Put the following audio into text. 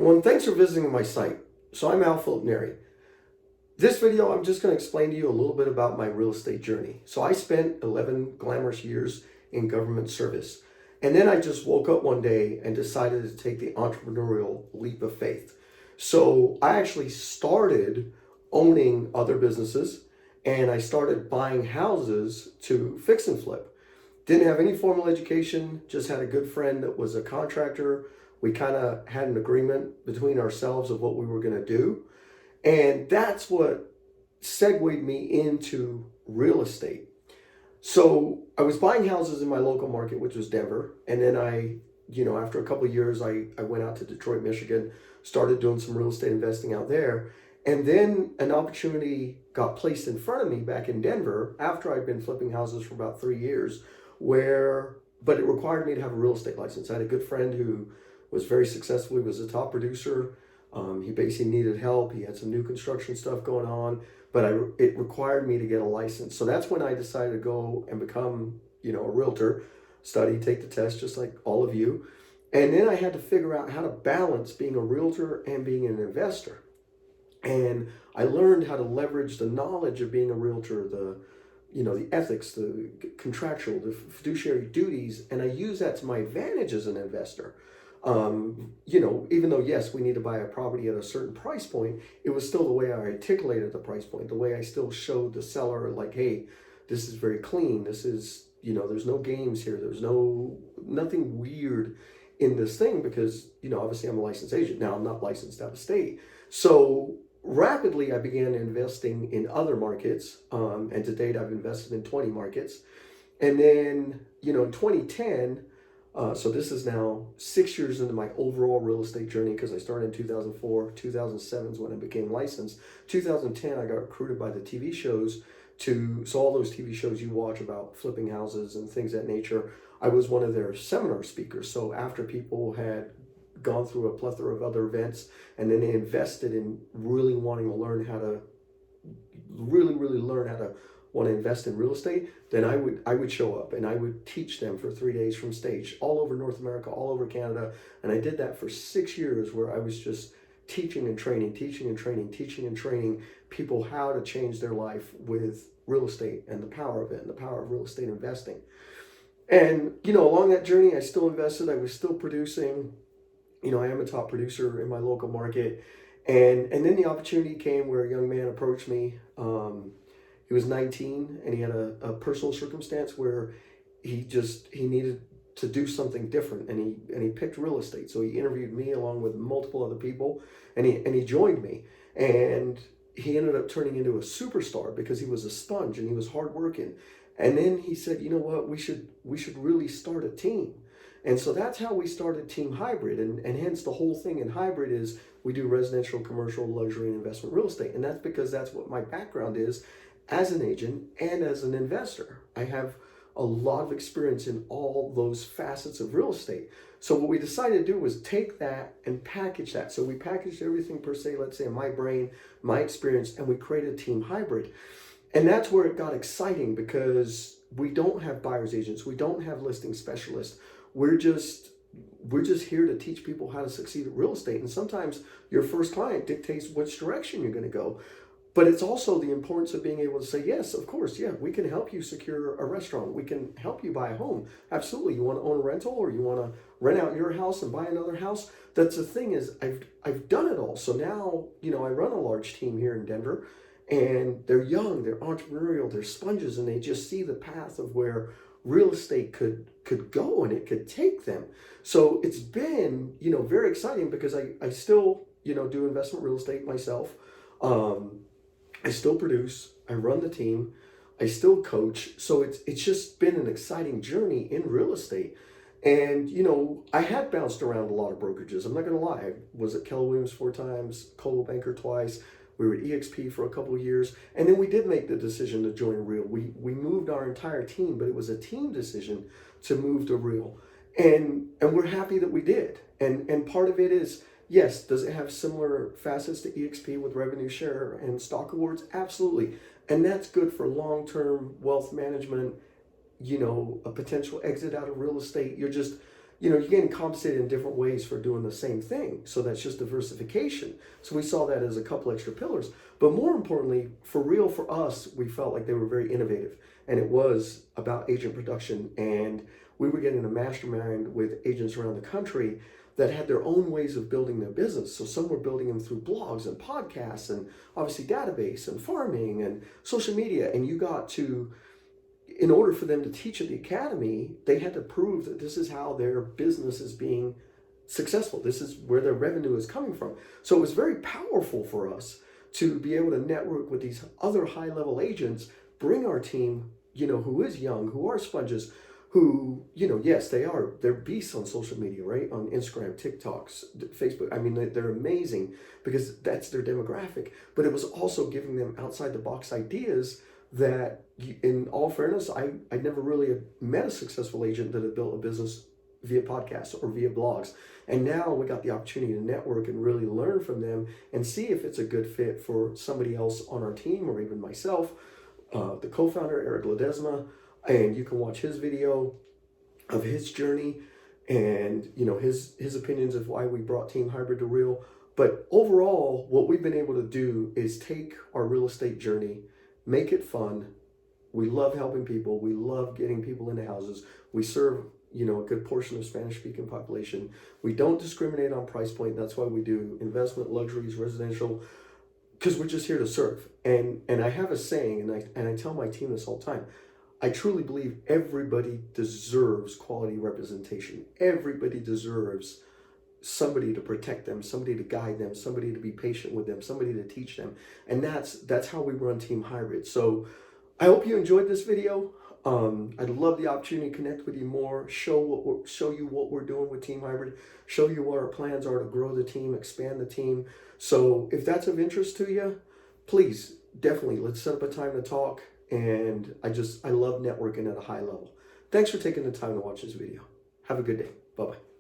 everyone, thanks for visiting my site. So I'm Philip-Neri. This video, I'm just going to explain to you a little bit about my real estate journey. So I spent 11 glamorous years in government service. And then I just woke up one day and decided to take the entrepreneurial leap of faith. So I actually started owning other businesses and I started buying houses to fix and flip. Didn't have any formal education, just had a good friend that was a contractor. We kind of had an agreement between ourselves of what we were going to do. And that's what segued me into real estate. So I was buying houses in my local market, which was Denver. And then after a couple of years, I went out to Detroit, Michigan, started doing some real estate investing out there. And then an opportunity got placed in front of me back in Denver after I'd been flipping houses for about 3 years, but it required me to have a real estate license. I had a good friend who was very successful. He was a top producer. He basically needed help. He had some new construction stuff going on, but it required me to get a license. So that's when I decided to go and become, a realtor, take the test just like all of you. And then I had to figure out how to balance being a realtor and being an investor. And I learned how to leverage the knowledge of being a realtor, the ethics, the contractual, the fiduciary duties, and I use that to my advantage as an investor. Even though, yes, we need to buy a property at a certain price point, it was still the way I articulated the price point, the way I still showed the seller, like, hey, this is very clean. This is, there's no games here. There's nothing weird in this thing because, obviously I'm a licensed agent. Now I'm not licensed out of state. So rapidly I began investing in other markets. And to date, I've invested in 20 markets. And then, in 2010, so this is now 6 years into my overall real estate journey because I started in 2004. 2007 is when I became licensed. 2010, I got recruited by the TV shows so all those TV shows you watch about flipping houses and things of that nature, I was one of their seminar speakers. So after people had gone through a plethora of other events and then they invested in really wanting to learn how to want to invest in real estate, then I would show up and I would teach them for 3 days from stage all over North America, all over Canada. And I did that for 6 years where I was just teaching and training people how to change their life with real estate and the power of it and the power of real estate investing. And, along that journey, I still invested. I was still producing. I am a top producer in my local market. And then the opportunity came where a young man approached me. He was 19 and he had a personal circumstance where he needed to do something different and he picked real estate. So he interviewed me along with multiple other people and he joined me, and he ended up turning into a superstar because he was a sponge and he was hardworking. And then he said, you know what, we should really start a team. And so that's how we started Team Hybrid. And hence the whole thing in hybrid is we do residential, commercial, luxury, and investment real estate. And that's because that's what my background is as an agent and as an investor. I have a lot of experience in all those facets of real estate. So what we decided to do was take that and package that. So we packaged everything per se, let's say in my brain, my experience, and we created Team Hybrid. And that's where it got exciting because we don't have buyer's agents. We don't have listing specialists. We're just here to teach people how to succeed at real estate. And sometimes your first client dictates which direction you're going to go. But it's also the importance of being able to say, yes, of course, yeah, we can help you secure a restaurant. We can help you buy a home. Absolutely. You want to own a rental or you want to rent out your house and buy another house? That's the thing is I've done it all. So now, I run a large team here in Denver and they're young, they're entrepreneurial, they're sponges, and they just see the path of where real estate could go and it could take them. So it's been, very exciting because I still, do investment real estate myself. I still produce, I run the team, I still coach. So it's just been an exciting journey in real estate. And, I had bounced around a lot of brokerages. I'm not going to lie. I was at Keller Williams 4 times, Coldwell Banker twice. We were at EXP for a couple of years. And then we did make the decision to join Real. We moved our entire team, but it was a team decision to move to Real. And we're happy that we did. And part of it is, yes, does it have similar facets to EXP with revenue share and stock awards? Absolutely. And that's good for long-term wealth management, a potential exit out of real estate. You're just, you're getting compensated in different ways for doing the same thing. So that's just diversification. So we saw that as a couple extra pillars. But more importantly, for real, for us, we felt like they were very innovative. And it was about agent production. And we were getting a mastermind with agents around the country that had their own ways of building their business. So some were building them through blogs and podcasts and obviously database and farming and social media. And you got to, in order for them to teach at the academy, they had to prove that this is how their business is being successful. This is where their revenue is coming from. So it was very powerful for us to be able to network with these other high-level agents, bring our team, who is young, who are sponges, who, yes, they're beasts on social media, right? On Instagram, TikToks, Facebook. I mean, they're amazing because that's their demographic. But it was also giving them outside the box ideas that, in all fairness, I never really met a successful agent that had built a business via podcasts or via blogs. And now we got the opportunity to network and really learn from them and see if it's a good fit for somebody else on our team or even myself, the co-founder, Eric Ledesma. And you can watch his video of his journey and, his opinions of why we brought Team Hybrid to real. But overall, what we've been able to do is take our real estate journey, make it fun. We love helping people. We love getting people into houses. We serve, a good portion of Spanish-speaking population. We don't discriminate on price point. That's why we do investment, luxuries, residential, because we're just here to serve. And I have a saying, and I tell my team this all the time. I truly believe everybody deserves quality representation. Everybody deserves somebody to protect them, somebody to guide them, somebody to be patient with them, somebody to teach them. And that's how we run Team Hybrid. So I hope you enjoyed this video. I'd love the opportunity to connect with you more, show you what we're doing with Team Hybrid, show you what our plans are to grow the team, expand the team. So if that's of interest to you, please, definitely, let's set up a time to talk. And I love networking at a high level. Thanks for taking the time to watch this video. Have a good day. Bye-bye.